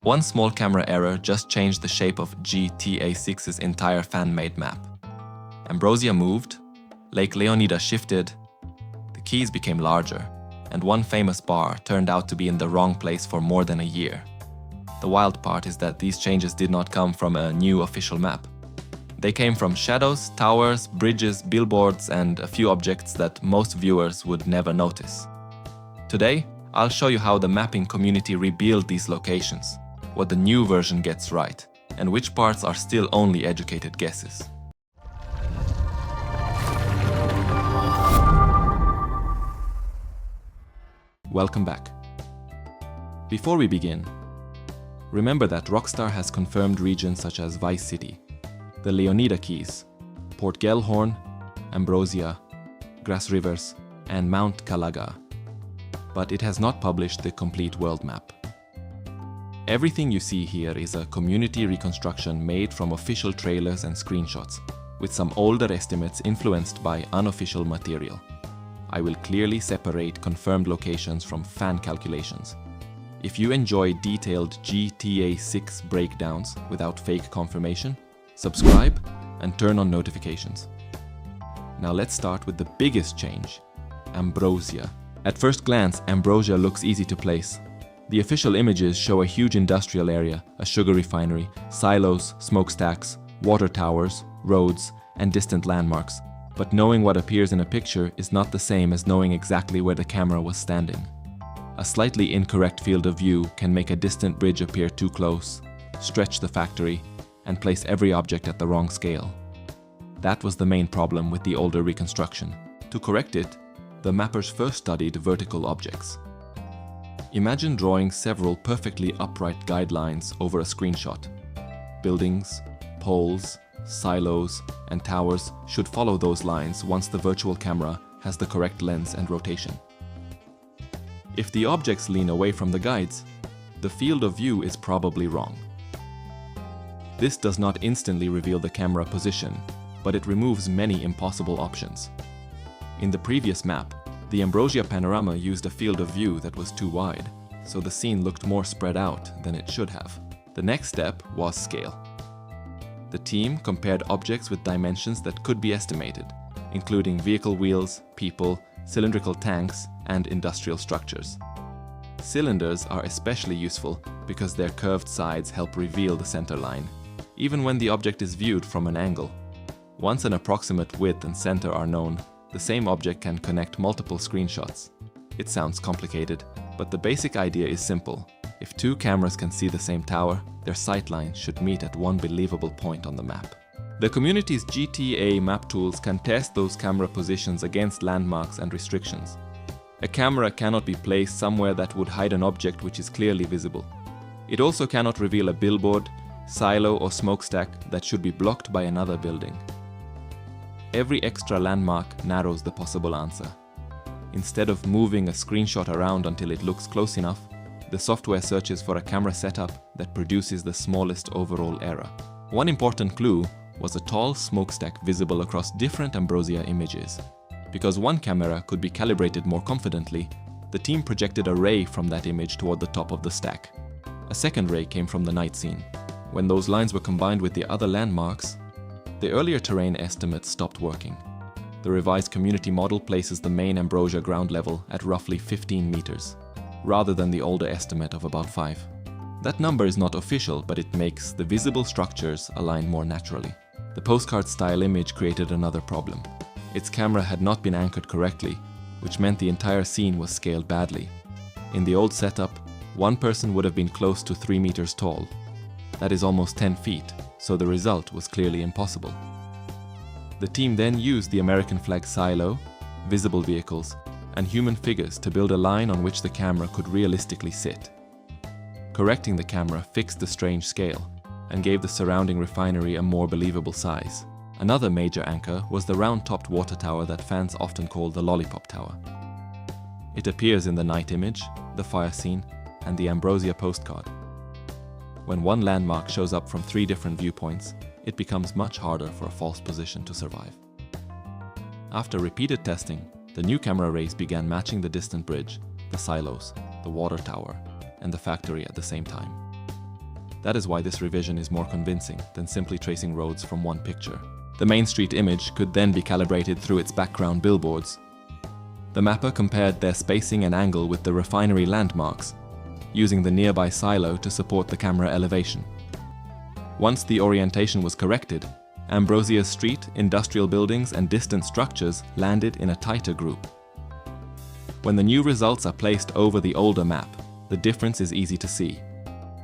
One small camera error just changed the shape of GTA6's entire fan-made map. Ambrosia moved, Lake Leonida shifted, the keys became larger, and one famous bar turned out to be in the wrong place for more than a year. The wild part is that these changes did not come from a new official map. They came from shadows, towers, bridges, billboards, and a few objects that most viewers would never notice. Today, I'll show you how the mapping community rebuilt these locations, what the new version gets right, and which parts are still only educated guesses. Welcome back. Before we begin, remember that Rockstar has confirmed regions such as Vice City, the Leonida Keys, Port Gellhorn, Ambrosia, Grass Rivers, and Mount Calaga, but it has not published the complete world map. Everything you see here is a community reconstruction made from official trailers and screenshots, with some older estimates influenced by unofficial material. I will clearly separate confirmed locations from fan calculations. If you enjoy detailed GTA 6 breakdowns without fake confirmation, subscribe and turn on notifications. Now let's start with the biggest change, Ambrosia. At first glance, Ambrosia looks easy to place. The official images show a huge industrial area, a sugar refinery, silos, smokestacks, water towers, roads, and distant landmarks. But knowing what appears in a picture is not the same as knowing exactly where the camera was standing. A slightly incorrect field of view can make a distant bridge appear too close, stretch the factory, and place every object at the wrong scale. That was the main problem with the older reconstruction. To correct it, the mappers first studied vertical objects. Imagine drawing several perfectly upright guidelines over a screenshot. Buildings, poles, silos, and towers should follow those lines once the virtual camera has the correct lens and rotation. If the objects lean away from the guides, the field of view is probably wrong. This does not instantly reveal the camera position, but it removes many impossible options. In the previous map, the Ambrosia panorama used a field of view that was too wide, so the scene looked more spread out than it should have. The next step was scale. The team compared objects with dimensions that could be estimated, including vehicle wheels, people, cylindrical tanks, and industrial structures. Cylinders are especially useful because their curved sides help reveal the center line, even when the object is viewed from an angle. Once an approximate width and center are known, the same object can connect multiple screenshots. It sounds complicated, but the basic idea is simple. If two cameras can see the same tower, their sightlines should meet at one believable point on the map. The community's GTA map tools can test those camera positions against landmarks and restrictions. A camera cannot be placed somewhere that would hide an object which is clearly visible. It also cannot reveal a billboard, silo, or smokestack that should be blocked by another building. Every extra landmark narrows the possible answer. Instead of moving a screenshot around until it looks close enough, the software searches for a camera setup that produces the smallest overall error. One important clue was a tall smokestack visible across different Ambrosia images. Because one camera could be calibrated more confidently, the team projected a ray from that image toward the top of the stack. A second ray came from the night scene. When those lines were combined with the other landmarks, the earlier terrain estimates stopped working. The revised community model places the main Ambrosia ground level at roughly 15 meters, rather than the older estimate of about 5. That number is not official, but it makes the visible structures align more naturally. The postcard-style image created another problem. Its camera had not been anchored correctly, which meant the entire scene was scaled badly. In the old setup, one person would have been close to 3 meters tall. That is almost 10 feet, so the result was clearly impossible. The team then used the American flag silo, visible vehicles, and human figures to build a line on which the camera could realistically sit. Correcting the camera fixed the strange scale and gave the surrounding refinery a more believable size. Another major anchor was the round-topped water tower that fans often call the Lollipop Tower. It appears in the night image, the fire scene, and the Ambrosia postcard. When one landmark shows up from 3 different viewpoints, it becomes much harder for a false position to survive. After repeated testing, the new camera rays began matching the distant bridge, the silos, the water tower, and the factory at the same time. That is why this revision is more convincing than simply tracing roads from one picture. The Main Street image could then be calibrated through its background billboards. The mapper compared their spacing and angle with the refinery landmarks, using the nearby silo to support the camera elevation. Once the orientation was corrected, Ambrosia's street, industrial buildings, and distant structures landed in a tighter group. When the new results are placed over the older map, the difference is easy to see.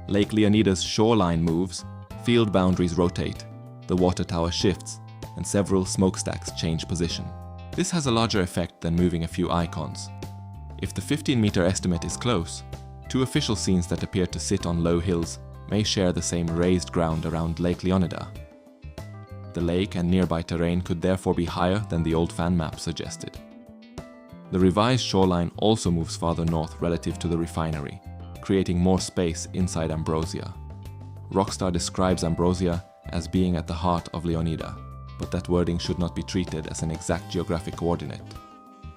Lake Leonida's shoreline moves, field boundaries rotate, the water tower shifts, and several smokestacks change position. This has a larger effect than moving a few icons. If the 15-meter estimate is close, two official scenes that appear to sit on low hills may share the same raised ground around Lake Leonida. The lake and nearby terrain could therefore be higher than the old fan map suggested. The revised shoreline also moves farther north relative to the refinery, creating more space inside Ambrosia. Rockstar describes Ambrosia as being at the heart of Leonida, but that wording should not be treated as an exact geographic coordinate.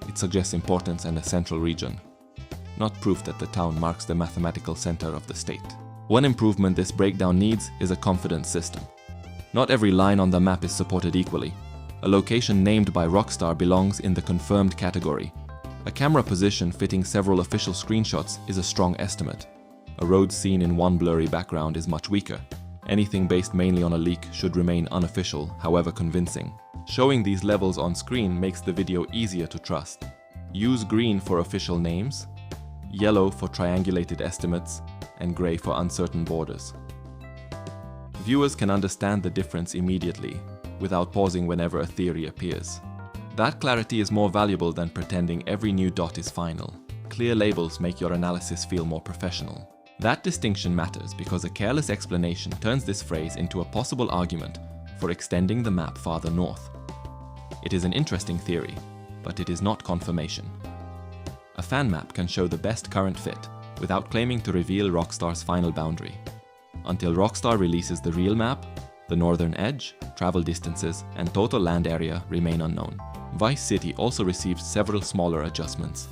It suggests importance and a central region, not proof that the town marks the mathematical center of the state. One improvement this breakdown needs is a confidence system. Not every line on the map is supported equally. A location named by Rockstar belongs in the confirmed category. A camera position fitting several official screenshots is a strong estimate. A road seen in one blurry background is much weaker. Anything based mainly on a leak should remain unofficial, however convincing. Showing these levels on screen makes the video easier to trust. Use green for official names, yellow for triangulated estimates, and gray for uncertain borders. Viewers can understand the difference immediately, without pausing whenever a theory appears. That clarity is more valuable than pretending every new dot is final. Clear labels make your analysis feel more professional. That distinction matters because a careless explanation turns this phrase into a possible argument for extending the map farther north. It is an interesting theory, but it is not confirmation. A fan map can show the best current fit without claiming to reveal Rockstar's final boundary. Until Rockstar releases the real map, the northern edge, travel distances, and total land area remain unknown. Vice City also received several smaller adjustments.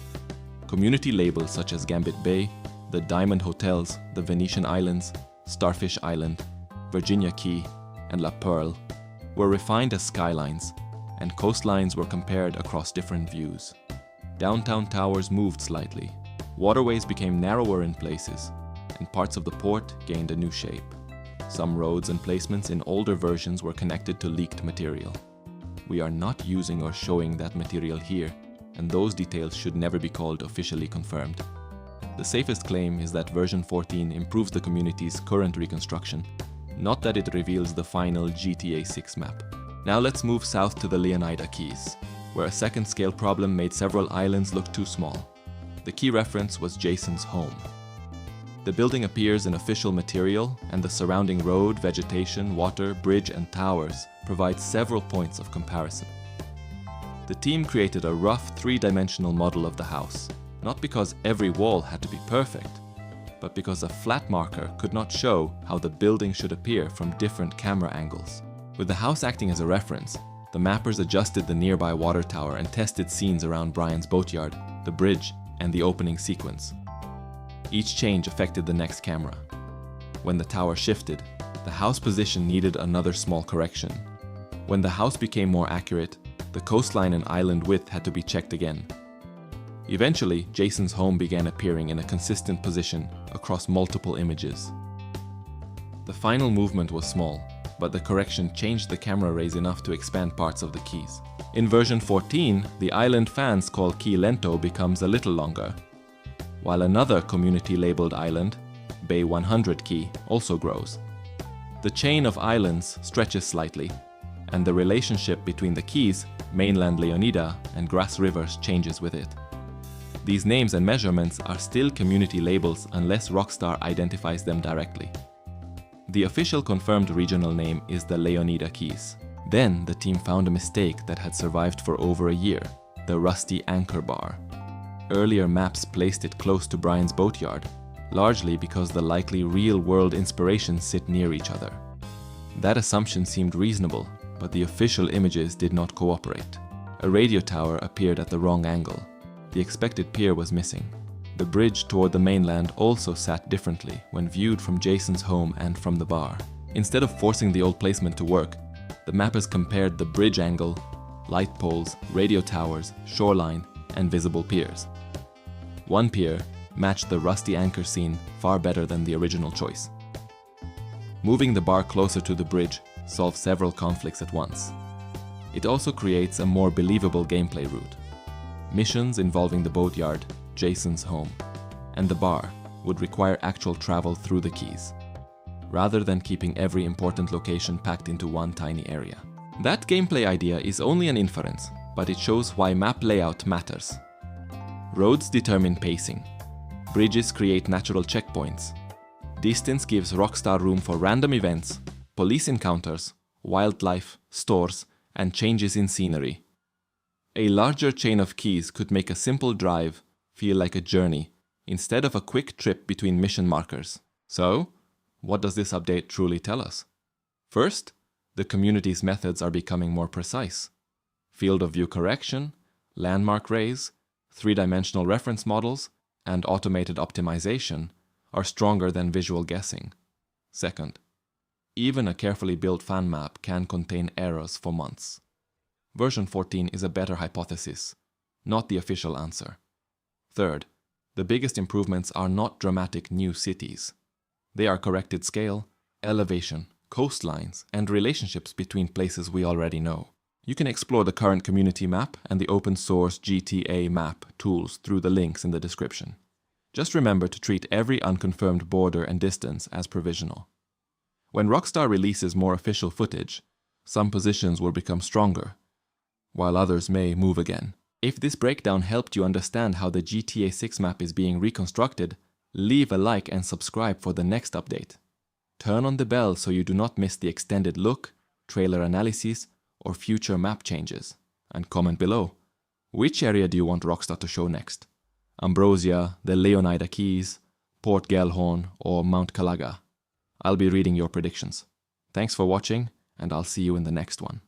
Community labels such as Gambit Bay, the Diamond Hotels, the Venetian Islands, Starfish Island, Virginia Key, and La Pearl were refined as skylines, and coastlines were compared across different views. Downtown towers moved slightly, waterways became narrower in places, and parts of the port gained a new shape. Some roads and placements in older versions were connected to leaked material. We are not using or showing that material here, and those details should never be called officially confirmed. The safest claim is that version 14 improves the community's current reconstruction, not that it reveals the final GTA 6 map. Now let's move south to the Leonida Keys, where a second scale problem made several islands look too small. The key reference was Jason's home. The building appears in official material, and the surrounding road, vegetation, water, bridge, and towers provide several points of comparison. The team created a rough three-dimensional model of the house, not because every wall had to be perfect, but because a flat marker could not show how the building should appear from different camera angles. With the house acting as a reference, the mappers adjusted the nearby water tower and tested scenes around Brian's boatyard, the bridge, and the opening sequence. Each change affected the next camera. When the tower shifted, the house position needed another small correction. When the house became more accurate, the coastline and island width had to be checked again. Eventually, Jason's home began appearing in a consistent position across multiple images. The final movement was small, but the correction changed the camera rays enough to expand parts of the keys. In version 14, the island fans called Key Lento becomes a little longer, while another community-labeled island, Bay 100 Key, also grows. The chain of islands stretches slightly, and the relationship between the keys, mainland Leonida, and Grass Rivers changes with it. These names and measurements are still community labels unless Rockstar identifies them directly. The official confirmed regional name is the Leonida Keys. Then the team found a mistake that had survived for over a year, the rusty anchor bar. Earlier maps placed it close to Brian's boatyard, largely because the likely real-world inspirations sit near each other. That assumption seemed reasonable, but the official images did not cooperate. A radio tower appeared at the wrong angle. The expected pier was missing. The bridge toward the mainland also sat differently when viewed from Jason's home and from the bar. Instead of forcing the old placement to work, the mappers compared the bridge angle, light poles, radio towers, shoreline, and visible piers. One pier matched the rusty anchor scene far better than the original choice. Moving the bar closer to the bridge solves several conflicts at once. It also creates a more believable gameplay route. Missions involving the boatyard, Jason's home, and the bar would require actual travel through the keys, rather than keeping every important location packed into one tiny area. That gameplay idea is only an inference, but it shows why map layout matters. Roads determine pacing. Bridges create natural checkpoints. Distance gives Rockstar room for random events, police encounters, wildlife, stores, and changes in scenery. A larger chain of keys could make a simple drive feel like a journey, instead of a quick trip between mission markers. So, what does this update truly tell us? First, the community's methods are becoming more precise. Field of view correction, landmark raise, three-dimensional reference models, and automated optimization are stronger than visual guessing. Second, even a carefully built fan map can contain errors for months. Version 14 is a better hypothesis, not the official answer. Third, the biggest improvements are not dramatic new cities. They are corrected scale, elevation, coastlines, and relationships between places we already know. You can explore the current community map and the open source GTA map tools through the links in the description. Just remember to treat every unconfirmed border and distance as provisional. When Rockstar releases more official footage, some positions will become stronger, while others may move again. If this breakdown helped you understand how the GTA 6 map is being reconstructed, leave a like and subscribe for the next update. Turn on the bell so you do not miss the extended look, trailer analyses, or future map changes. And comment below. Which area do you want Rockstar to show next? Ambrosia, the Leonida Keys, Port Gellhorn, or Mount Calaga? I'll be reading your predictions. Thanks for watching, and I'll see you in the next one.